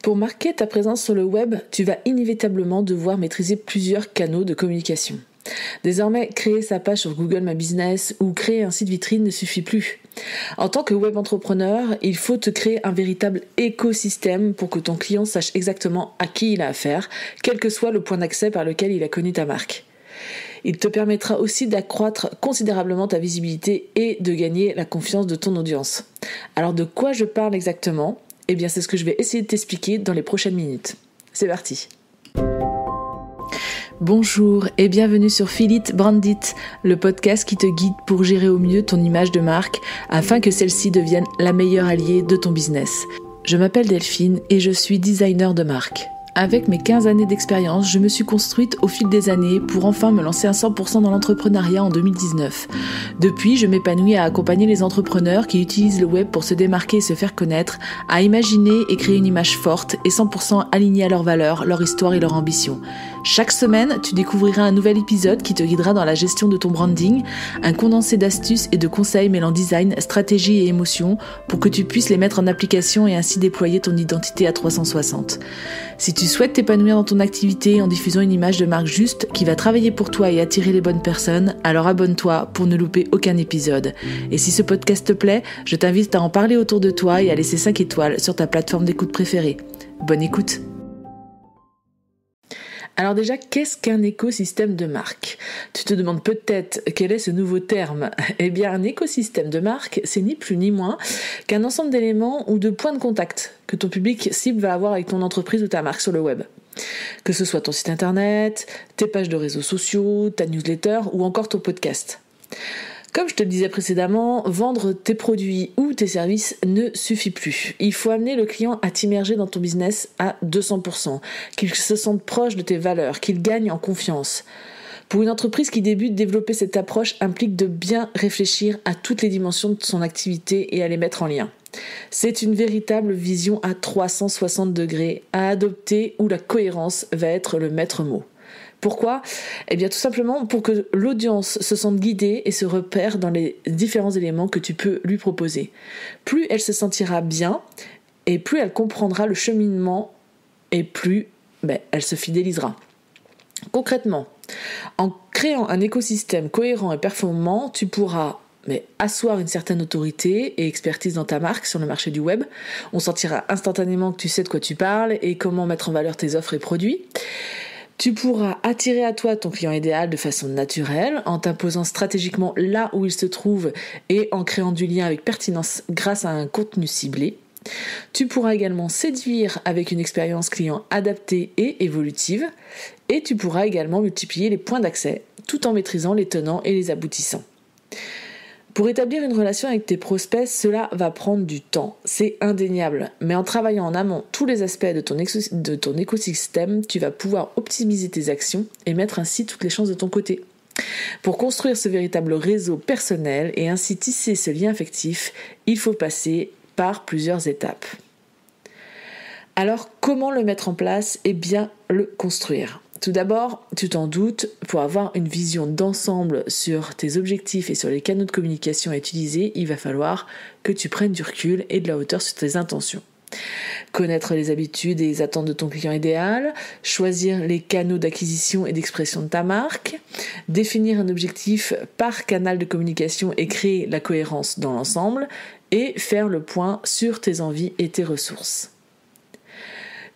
Pour marquer ta présence sur le web, tu vas inévitablement devoir maîtriser plusieurs canaux de communication. Désormais, créer sa page sur Google My Business ou créer un site vitrine ne suffit plus. En tant que web entrepreneur, il faut te créer un véritable écosystème pour que ton client sache exactement à qui il a affaire, quel que soit le point d'accès par lequel il a connu ta marque. Il te permettra aussi d'accroître considérablement ta visibilité et de gagner la confiance de ton audience. Alors de quoi je parle exactement ? Eh bien, c'est ce que je vais essayer de t'expliquer dans les prochaines minutes. C'est parti. Bonjour et bienvenue sur Feel It, Brand It, le podcast qui te guide pour gérer au mieux ton image de marque afin que celle-ci devienne la meilleure alliée de ton business. Je m'appelle Delphine et je suis designer de marque. Avec mes 15 années d'expérience, je me suis construite au fil des années pour enfin me lancer à 100% dans l'entrepreneuriat en 2019. Depuis, je m'épanouis à accompagner les entrepreneurs qui utilisent le web pour se démarquer et se faire connaître, à imaginer et créer une image forte et 100% alignée à leurs valeurs, leur histoire et leur ambition. Chaque semaine, tu découvriras un nouvel épisode qui te guidera dans la gestion de ton branding, un condensé d'astuces et de conseils mêlant design, stratégie et émotion pour que tu puisses les mettre en application et ainsi déployer ton identité à 360. Si tu souhaites t'épanouir dans ton activité en diffusant une image de marque juste qui va travailler pour toi et attirer les bonnes personnes, alors abonne-toi pour ne louper aucun épisode. Et si ce podcast te plaît, je t'invite à en parler autour de toi et à laisser 5 étoiles sur ta plateforme d'écoute préférée. Bonne écoute! Alors déjà, qu'est-ce qu'un écosystème de marque ? Tu te demandes peut-être quel est ce nouveau terme ? Eh bien, un écosystème de marque, c'est ni plus ni moins qu'un ensemble d'éléments ou de points de contact que ton public cible va avoir avec ton entreprise ou ta marque sur le web. Que ce soit ton site internet, tes pages de réseaux sociaux, ta newsletter ou encore ton podcast. Comme je te le disais précédemment, vendre tes produits ou tes services ne suffit plus. Il faut amener le client à t'immerger dans ton business à 200%, qu'il se sente proche de tes valeurs, qu'il gagne en confiance. Pour une entreprise qui débute, développer cette approche implique de bien réfléchir à toutes les dimensions de son activité et à les mettre en lien. C'est une véritable vision à 360 degrés à adopter où la cohérence va être le maître mot. Pourquoi ? Eh bien tout simplement pour que l'audience se sente guidée et se repère dans les différents éléments que tu peux lui proposer. Plus elle se sentira bien et plus elle comprendra le cheminement et plus elle se fidélisera. Concrètement, en créant un écosystème cohérent et performant, tu pourras asseoir une certaine autorité et expertise dans ta marque sur le marché du web. On sentira instantanément que tu sais de quoi tu parles et comment mettre en valeur tes offres et produits. Tu pourras attirer à toi ton client idéal de façon naturelle en t'imposant stratégiquement là où il se trouve et en créant du lien avec pertinence grâce à un contenu ciblé. Tu pourras également séduire avec une expérience client adaptée et évolutive. Et tu pourras également multiplier les points d'accès tout en maîtrisant les tenants et les aboutissants. Pour établir une relation avec tes prospects, cela va prendre du temps, c'est indéniable. Mais en travaillant en amont tous les aspects de ton écosystème, tu vas pouvoir optimiser tes actions et mettre ainsi toutes les chances de ton côté. Pour construire ce véritable réseau personnel et ainsi tisser ce lien affectif, il faut passer par plusieurs étapes. Alors, comment le mettre en place et bien le construire ? Tout d'abord, tu t'en doutes, pour avoir une vision d'ensemble sur tes objectifs et sur les canaux de communication à utiliser, il va falloir que tu prennes du recul et de la hauteur sur tes intentions. Connaître les habitudes et les attentes de ton client idéal, choisir les canaux d'acquisition et d'expression de ta marque, définir un objectif par canal de communication et créer la cohérence dans l'ensemble, et faire le point sur tes envies et tes ressources.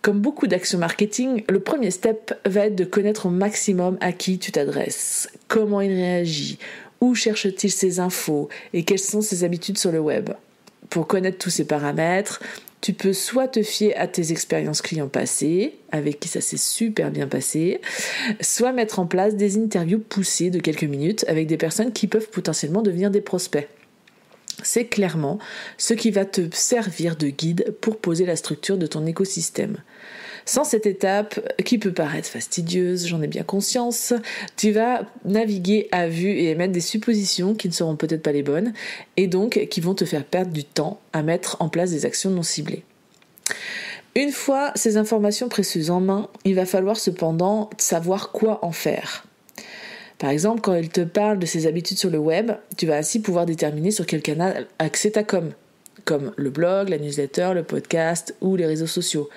Comme beaucoup d'actions marketing, le premier step va être de connaître au maximum à qui tu t'adresses, comment il réagit, où cherche-t-il ses infos et quelles sont ses habitudes sur le web. Pour connaître tous ces paramètres, tu peux soit te fier à tes expériences clients passées, avec qui ça s'est super bien passé, soit mettre en place des interviews poussées de quelques minutes avec des personnes qui peuvent potentiellement devenir des prospects. C'est clairement ce qui va te servir de guide pour poser la structure de ton écosystème. Sans cette étape, qui peut paraître fastidieuse, j'en ai bien conscience, tu vas naviguer à vue et émettre des suppositions qui ne seront peut-être pas les bonnes et donc qui vont te faire perdre du temps à mettre en place des actions non ciblées. Une fois ces informations précieuses en main, il va falloir cependant savoir quoi en faire. Par exemple, quand il te parle de ses habitudes sur le web, tu vas ainsi pouvoir déterminer sur quel canal axer ta com, comme le blog, la newsletter, le podcast ou les réseaux sociaux.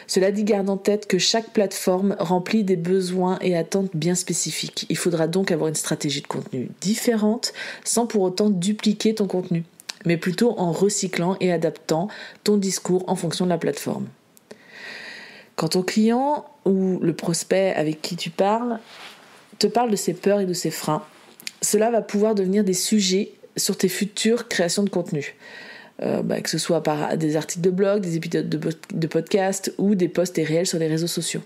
Cela dit, garde en tête que chaque plateforme remplit des besoins et attentes bien spécifiques. Il faudra donc avoir une stratégie de contenu différente sans pour autant dupliquer ton contenu, mais plutôt en recyclant et adaptant ton discours en fonction de la plateforme. Quand ton client ou le prospect avec qui tu parles te parle de ses peurs et de ses freins, cela va pouvoir devenir des sujets sur tes futures créations de contenu. Que ce soit par des articles de blog, des épisodes de podcast ou des posts et réels sur les réseaux sociaux.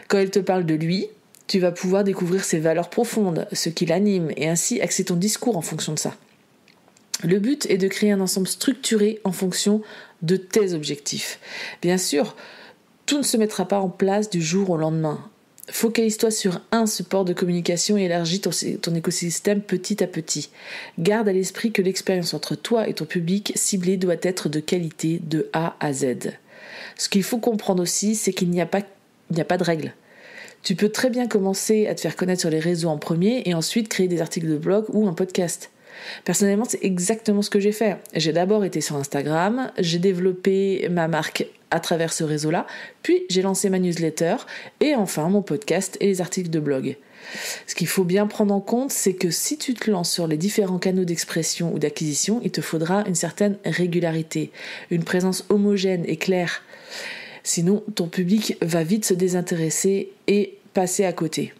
Quand il te parle de lui, tu vas pouvoir découvrir ses valeurs profondes, ce qui l'anime, et ainsi axer ton discours en fonction de ça. Le but est de créer un ensemble structuré en fonction de tes objectifs. Bien sûr, tout ne se mettra pas en place du jour au lendemain. Focalise-toi sur un support de communication et élargis ton écosystème petit à petit. Garde à l'esprit que l'expérience entre toi et ton public ciblé doit être de qualité de A à Z. Ce qu'il faut comprendre aussi, c'est qu'il n'y a pas de règle. Tu peux très bien commencer à te faire connaître sur les réseaux en premier et ensuite créer des articles de blog ou un podcast. Personnellement, c'est exactement ce que j'ai fait. J'ai d'abord été sur Instagram, j'ai développé ma marque à travers ce réseau-là, puis j'ai lancé ma newsletter et enfin mon podcast et les articles de blog. Ce qu'il faut bien prendre en compte, c'est que si tu te lances sur les différents canaux d'expression ou d'acquisition, il te faudra une certaine régularité, une présence homogène et claire. Sinon, ton public va vite se désintéresser et passer à côté.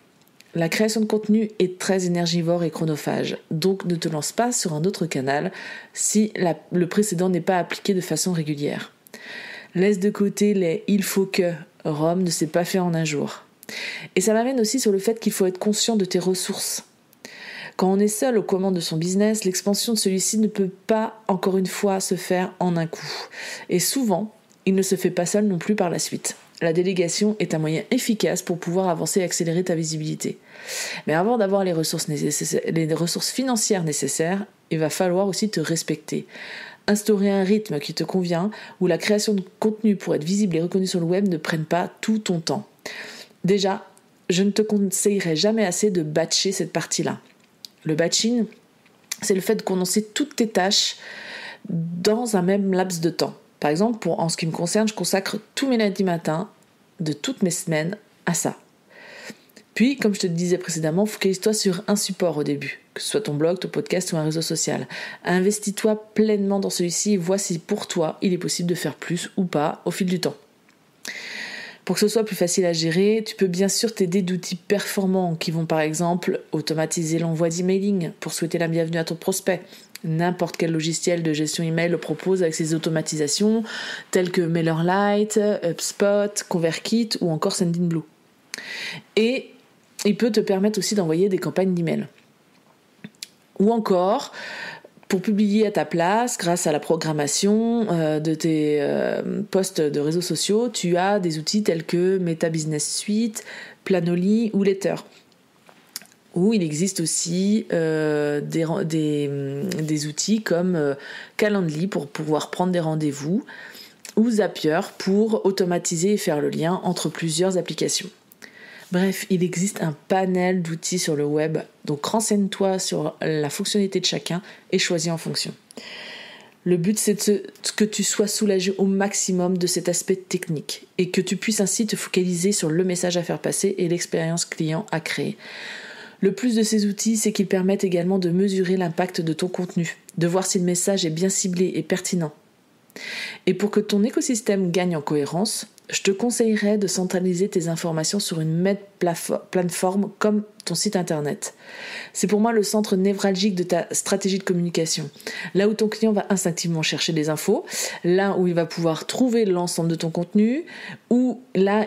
La création de contenu est très énergivore et chronophage, donc ne te lance pas sur un autre canal si le précédent n'est pas appliqué de façon régulière. Laisse de côté les « il faut que » Rome ne s'est pas fait en un jour. Et ça m'amène aussi sur le fait qu'il faut être conscient de tes ressources. Quand on est seul aux commandes de son business, l'expansion de celui-ci ne peut pas, encore une fois, se faire en un coup. Et souvent, il ne se fait pas seul non plus par la suite. La délégation est un moyen efficace pour pouvoir avancer et accélérer ta visibilité. Mais avant d'avoir les ressources financières nécessaires, il va falloir aussi te respecter. Instaurer un rythme qui te convient, où la création de contenu pour être visible et reconnu sur le web ne prenne pas tout ton temps. Déjà, je ne te conseillerais jamais assez de batcher cette partie-là. Le batching, c'est le fait de condenser toutes tes tâches dans un même laps de temps. Par exemple, en ce qui me concerne, je consacre tous mes lundis matins de toutes mes semaines à ça. Puis, comme je te le disais précédemment, focalise-toi sur un support au début, que ce soit ton blog, ton podcast ou un réseau social. Investis-toi pleinement dans celui-ci et vois si pour toi, il est possible de faire plus ou pas au fil du temps. Pour que ce soit plus facile à gérer, tu peux bien sûr t'aider d'outils performants qui vont par exemple automatiser l'envoi d'emailing pour souhaiter la bienvenue à ton prospect. N'importe quel logiciel de gestion email le propose avec ses automatisations telles que MailerLite, HubSpot, ConvertKit ou encore Sendinblue. Et il peut te permettre aussi d'envoyer des campagnes d'email. Ou encore, pour publier à ta place, grâce à la programmation de tes posts de réseaux sociaux, tu as des outils tels que Meta Business Suite, Planoly ou Letter. Ou il existe aussi des outils comme Calendly pour pouvoir prendre des rendez-vous ou Zapier pour automatiser et faire le lien entre plusieurs applications. Bref, il existe un panel d'outils sur le web, donc renseigne-toi sur la fonctionnalité de chacun et choisis en fonction. Le but, c'est que tu sois soulagé au maximum de cet aspect technique et que tu puisses ainsi te focaliser sur le message à faire passer et l'expérience client à créer. Le plus de ces outils, c'est qu'ils permettent également de mesurer l'impact de ton contenu, de voir si le message est bien ciblé et pertinent. Et pour que ton écosystème gagne en cohérence, je te conseillerais de centraliser tes informations sur une même plateforme comme ton site internet. C'est pour moi le centre névralgique de ta stratégie de communication. Là où ton client va instinctivement chercher des infos, là où il va pouvoir trouver l'ensemble de ton contenu, ou là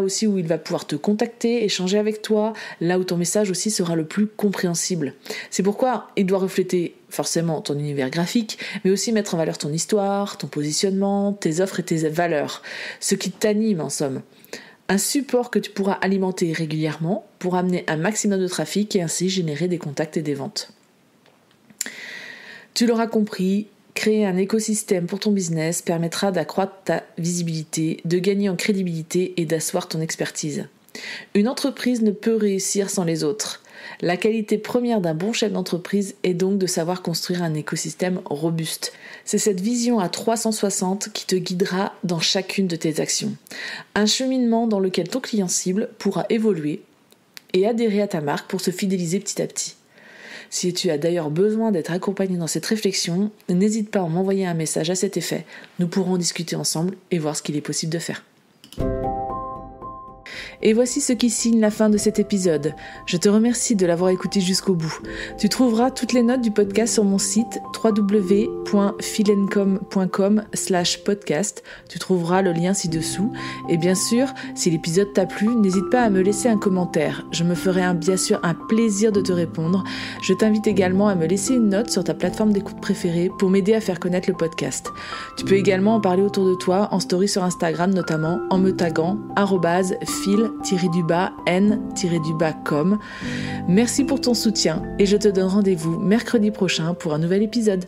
aussi où il va pouvoir te contacter, échanger avec toi, là où ton message aussi sera le plus compréhensible. C'est pourquoi il doit refléter forcément ton univers graphique, mais aussi mettre en valeur ton histoire, ton positionnement, tes offres et tes valeurs, ce qui t'anime en somme. Un support que tu pourras alimenter régulièrement pour amener un maximum de trafic et ainsi générer des contacts et des ventes. Tu l'auras compris, créer un écosystème pour ton business permettra d'accroître ta visibilité, de gagner en crédibilité et d'asseoir ton expertise. Une entreprise ne peut réussir sans les autres. La qualité première d'un bon chef d'entreprise est donc de savoir construire un écosystème robuste. C'est cette vision à 360 qui te guidera dans chacune de tes actions. Un cheminement dans lequel ton client cible pourra évoluer et adhérer à ta marque pour se fidéliser petit à petit. Si tu as d'ailleurs besoin d'être accompagné dans cette réflexion, n'hésite pas à m'envoyer un message à cet effet. Nous pourrons discuter ensemble et voir ce qu'il est possible de faire. Et voici ce qui signe la fin de cet épisode. Je te remercie de l'avoir écouté jusqu'au bout. Tu trouveras toutes les notes du podcast sur mon site www.philencom.com/podcast. Tu trouveras le lien ci-dessous. Et bien sûr, si l'épisode t'a plu, n'hésite pas à me laisser un commentaire. Je me ferai bien sûr un plaisir de te répondre. Je t'invite également à me laisser une note sur ta plateforme d'écoute préférée pour m'aider à faire connaître le podcast. Tu peux également en parler autour de toi en story sur Instagram notamment en me taguant @phil_n_com. Merci pour ton soutien et je te donne rendez-vous mercredi prochain pour un nouvel épisode.